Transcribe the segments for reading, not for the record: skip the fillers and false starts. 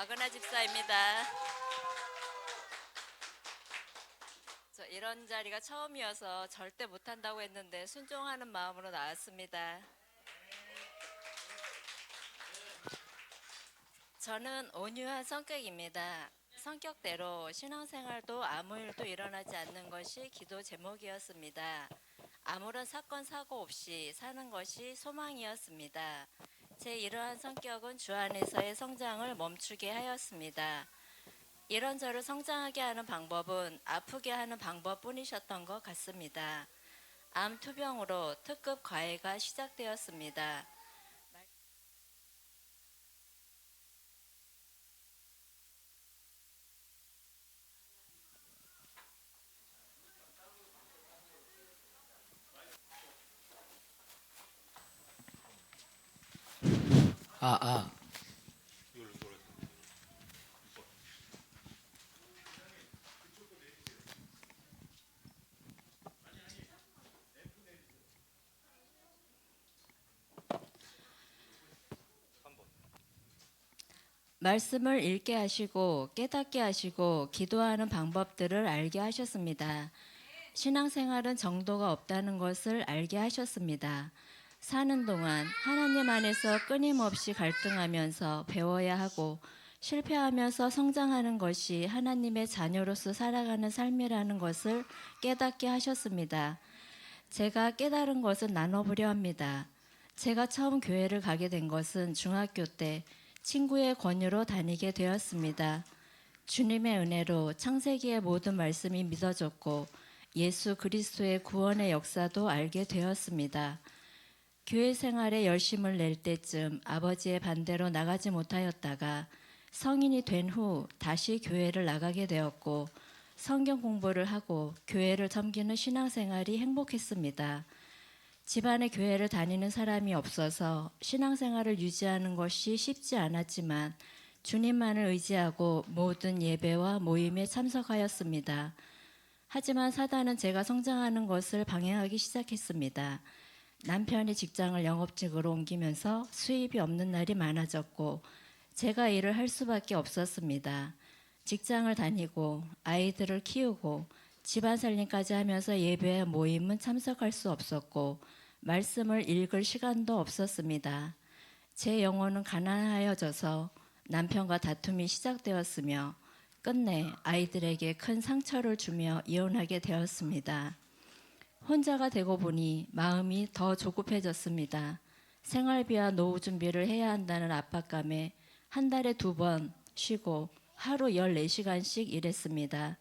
박은하 집사입니다. 저 이런 자리가 처음이어서 절대 못한다고 했는데 순종하는 마음으로 나왔습니다. 저는 온유한 성격입니다. 성격대로 신앙생활도 아무 일도 일어나지 않는 것이 기도 제목이었습니다. 아무런 사건 사고 없이 사는 것이 소망이었습니다. 제 이러한 성격은 주 안에서의 성장을 멈추게 하였습니다. 이런 저를 성장하게 하는 방법은 아프게 하는 방법뿐이셨던 것 같습니다. 암 투병으로 특급 과외가 시작되었습니다. 아, 아. 말씀을 읽게 하시고 깨닫게 하시고 기도하는 방법들을 알게 하셨습니다. 신앙생활은 정도가 없다는 것을 알게 하셨습니다. 사는 동안 하나님 안에서 끊임없이 갈등하면서 배워야 하고 실패하면서 성장하는 것이 하나님의 자녀로서 살아가는 삶이라는 것을 깨닫게 하셨습니다. 제가 깨달은 것은 나눠보려 합니다. 제가 처음 교회를 가게 된 것은 중학교 때 친구의 권유로 다니게 되었습니다. 주님의 은혜로 창세기의 모든 말씀이 믿어졌고 예수 그리스도의 구원의 역사도 알게 되었습니다. 교회 생활에 열심을 낼 때쯤 아버지의 반대로 나가지 못하였다가 성인이 된 후 다시 교회를 나가게 되었고 성경 공부를 하고 교회를 섬기는 신앙생활이 행복했습니다. 집안에 교회를 다니는 사람이 없어서 신앙생활을 유지하는 것이 쉽지 않았지만 주님만을 의지하고 모든 예배와 모임에 참석하였습니다. 하지만 사단은 제가 성장하는 것을 방해하기 시작했습니다. 남편이 직장을 영업직으로 옮기면서 수입이 없는 날이 많아졌고 제가 일을 할 수밖에 없었습니다. 직장을 다니고 아이들을 키우고 집안 살림까지 하면서 예배와 모임은 참석할 수 없었고 말씀을 읽을 시간도 없었습니다. 제 영혼은 가난하여져서 남편과 다툼이 시작되었으며 끝내 아이들에게 큰 상처를 주며 이혼하게 되었습니다. 혼자가 되고 보니 마음이 더 조급해졌습니다. 생활비와 노후 준비를 해야 한다는 압박감에 한 달에 2번 쉬고 하루 14시간씩 일했습니다.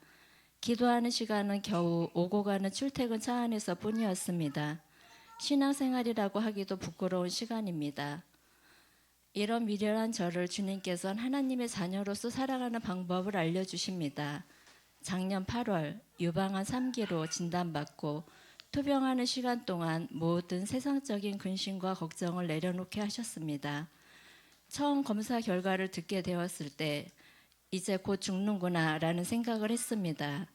기도하는 시간은 겨우 오고 가는 출퇴근 차 안에서 뿐이었습니다. 신앙생활이라고 하기도 부끄러운 시간입니다. 이런 미련한 저를 주님께서는 하나님의 자녀로서 살아가는 방법을 알려주십니다. 작년 8월 유방암 3기로 진단받고 투병하는 시간 동안 모든 세상적인 근심과 걱정을 내려놓게 하셨습니다. 처음 검사 결과를 듣게 되었을 때 이제 곧 죽는구나 라는 생각을 했습니다.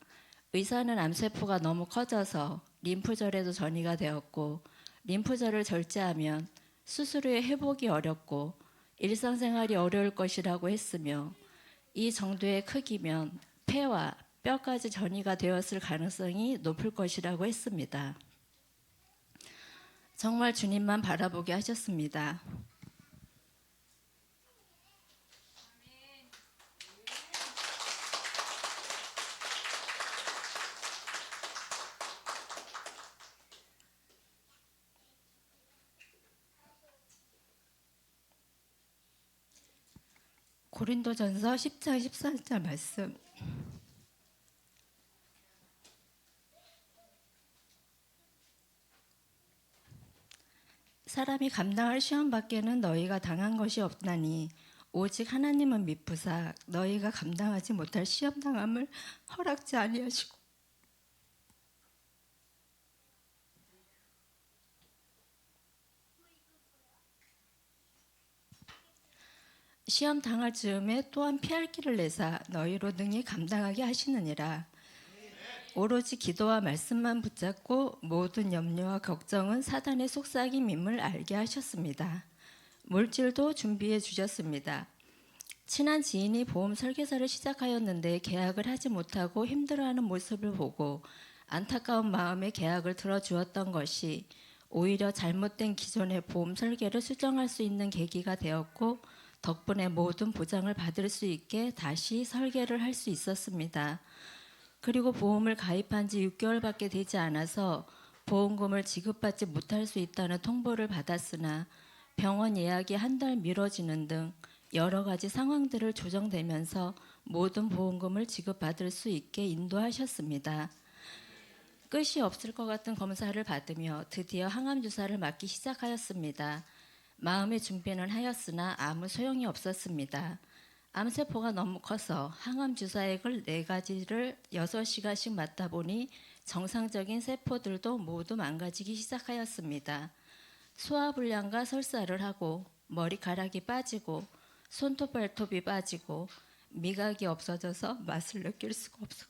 의사는 암세포가 너무 커져서 림프절에도 전이가 되었고 림프절을 절제하면 수술 후에 회복이 어렵고 일상생활이 어려울 것이라고 했으며 이 정도의 크기면 폐와 뼈까지 전이가 되었을 가능성이 높을 것이라고 했습니다. 정말 주님만 바라보게 하셨습니다. 고린도전서 10장 14절 말씀. 사람이 감당할 시험 밖에는 너희가 당한 것이 없나니 오직 하나님은 미쁘사 너희가 감당하지 못할 시험 당함을 허락지 아니하시고 시험 당할 즈음에 또한 피할 길을 내사 너희로 능히 감당하게 하시느니라. 오로지 기도와 말씀만 붙잡고 모든 염려와 걱정은 사단의 속삭임임을 알게 하셨습니다. 물질도 준비해 주셨습니다. 친한 지인이 보험 설계사를 시작하였는데 계약을 하지 못하고 힘들어하는 모습을 보고 안타까운 마음에 계약을 들어주었던 것이 오히려 잘못된 기존의 보험 설계를 수정할 수 있는 계기가 되었고 덕분에 모든 보장을 받을 수 있게 다시 설계를 할 수 있었습니다. 그리고 보험을 가입한 지 6개월밖에 되지 않아서 보험금을 지급받지 못할 수 있다는 통보를 받았으나 병원 예약이 한 달 미뤄지는 등 여러 가지 상황들을 조정되면서 모든 보험금을 지급받을 수 있게 인도하셨습니다. 끝이 없을 것 같은 검사를 받으며 드디어 항암 주사를 맞기 시작하였습니다. 마음의 준비는 하였으나 아무 소용이 없었습니다. 암세포가 너무 커서 항암 주사액을 4가지를 6시간씩 맞다 보니 정상적인 세포들도 모두 망가지기 시작하였습니다. 소화불량과 설사를 하고 머리카락이 빠지고 손톱 발톱이 빠지고 미각이 없어져서 맛을 느낄 수가 없어.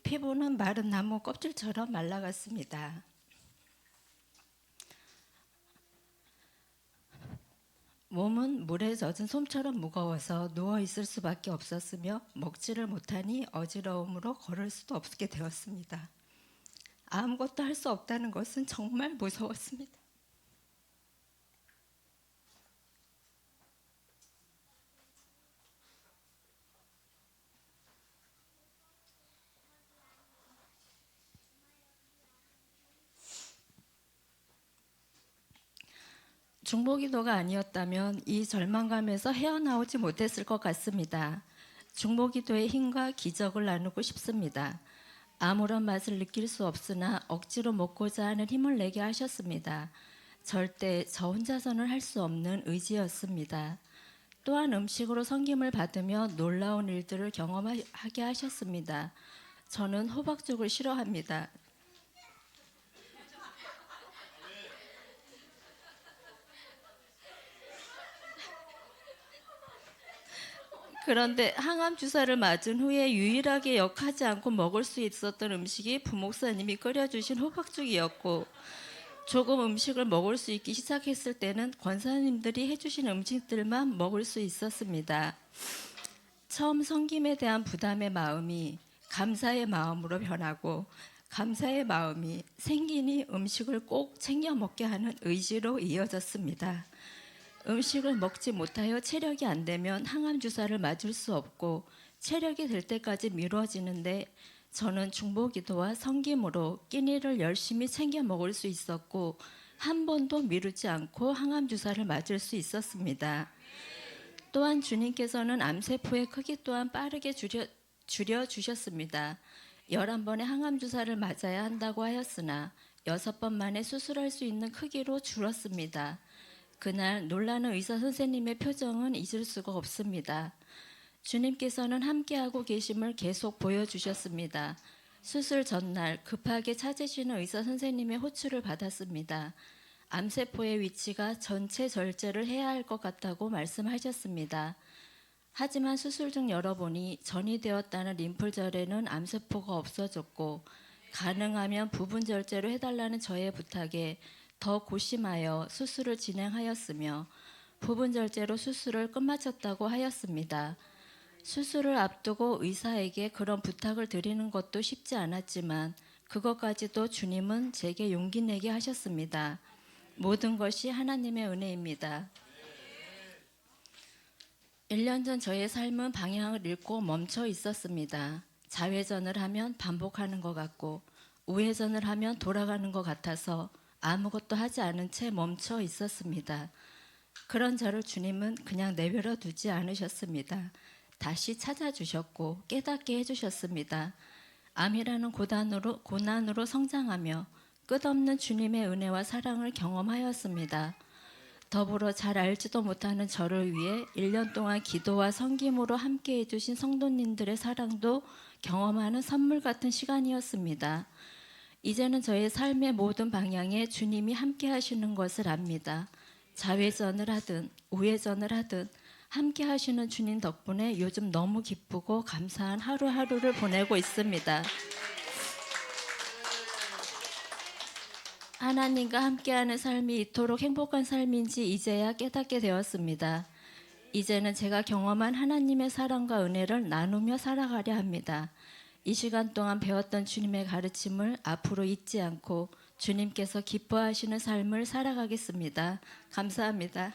피부는 마른 나무 껍질처럼 말라갔습니다. 몸은 물에 젖은 솜처럼 무거워서 누워 있을 수밖에 없었으며 먹지를 못하니 어지러움으로 걸을 수도 없게 되었습니다. 아무것도 할 수 없다는 것은 정말 무서웠습니다. 중보기도가 아니었다면 이 절망감에서 헤어나오지 못했을 것 같습니다. 중보기도의 힘과 기적을 나누고 싶습니다. 아무런 맛을 느낄 수 없으나 억지로 먹고자 하는 힘을 내게 하셨습니다. 절대 저 혼자서는 할 수 없는 의지였습니다. 또한 음식으로 섬김을 받으며 놀라운 일들을 경험하게 하셨습니다. 저는 호박죽을 싫어합니다. 그런데 항암 주사를 맞은 후에 유일하게 역하지 않고 먹을 수 있었던 음식이 부목사님이 끓여주신 호박죽이었고 조금 음식을 먹을 수 있기 시작했을 때는 권사님들이 해주신 음식들만 먹을 수 있었습니다. 처음 섬김에 대한 부담의 마음이 감사의 마음으로 변하고 감사의 마음이 생기니 음식을 꼭 챙겨 먹게 하는 의지로 이어졌습니다. 음식을 먹지 못하여 체력이 안 되면 항암 주사를 맞을 수 없고 체력이 될 때까지 미뤄지는데 저는 중보기도와 성김으로 끼니를 열심히 챙겨 먹을 수 있었고 한 번도 미루지 않고 항암 주사를 맞을 수 있었습니다. 또한 주님께서는 암세포의 크기 또한 빠르게 줄여 주셨습니다. 11번의 항암 주사를 맞아야 한다고 하였으나 6번 만에 수술할 수 있는 크기로 줄었습니다. 그날 놀라는 의사 선생님의 표정은 잊을 수가 없습니다. 주님께서는 함께하고 계심을 계속 보여주셨습니다. 수술 전날 급하게 찾으시는 의사 선생님의 호출을 받았습니다. 암세포의 위치가 전체 절제를 해야 할 것 같다고 말씀하셨습니다. 하지만 수술 중 열어보니 전이 되었다는 림플절에는 암세포가 없어졌고 가능하면 부분 절제로 해달라는 저의 부탁에 더 고심하여 수술을 진행하였으며 부분 절제로 수술을 끝마쳤다고 하였습니다. 수술을 앞두고 의사에게 그런 부탁을 드리는 것도 쉽지 않았지만 그것까지도 주님은 제게 용기 내게 하셨습니다. 모든 것이 하나님의 은혜입니다. 1년 전 저의 삶은 방향을 잃고 멈춰 있었습니다. 좌회전을 하면 반복하는 것 같고 우회전을 하면 돌아가는 것 같아서 아무것도 하지 않은 채 멈춰 있었습니다. 그런 저를 주님은 그냥 내버려 두지 않으셨습니다. 다시 찾아주셨고 깨닫게 해주셨습니다. 암이라는 고난으로 성장하며 끝없는 주님의 은혜와 사랑을 경험하였습니다. 더불어 잘 알지도 못하는 저를 위해 1년 동안 기도와 섬김으로 함께 해주신 성도님들의 사랑도 경험하는 선물 같은 시간이었습니다. 이제는 저의 삶의 모든 방향에 주님이 함께 하시는 것을 압니다. 좌회전을 하든 우회전을 하든 함께 하시는 주님 덕분에 요즘 너무 기쁘고 감사한 하루하루를 보내고 있습니다. 하나님과 함께하는 삶이 이토록 행복한 삶인지 이제야 깨닫게 되었습니다. 이제는 제가 경험한 하나님의 사랑과 은혜를 나누며 살아가려 합니다. 이 시간 동안 배웠던 주님의 가르침을 앞으로 잊지 않고 주님께서 기뻐하시는 삶을 살아가겠습니다. 감사합니다.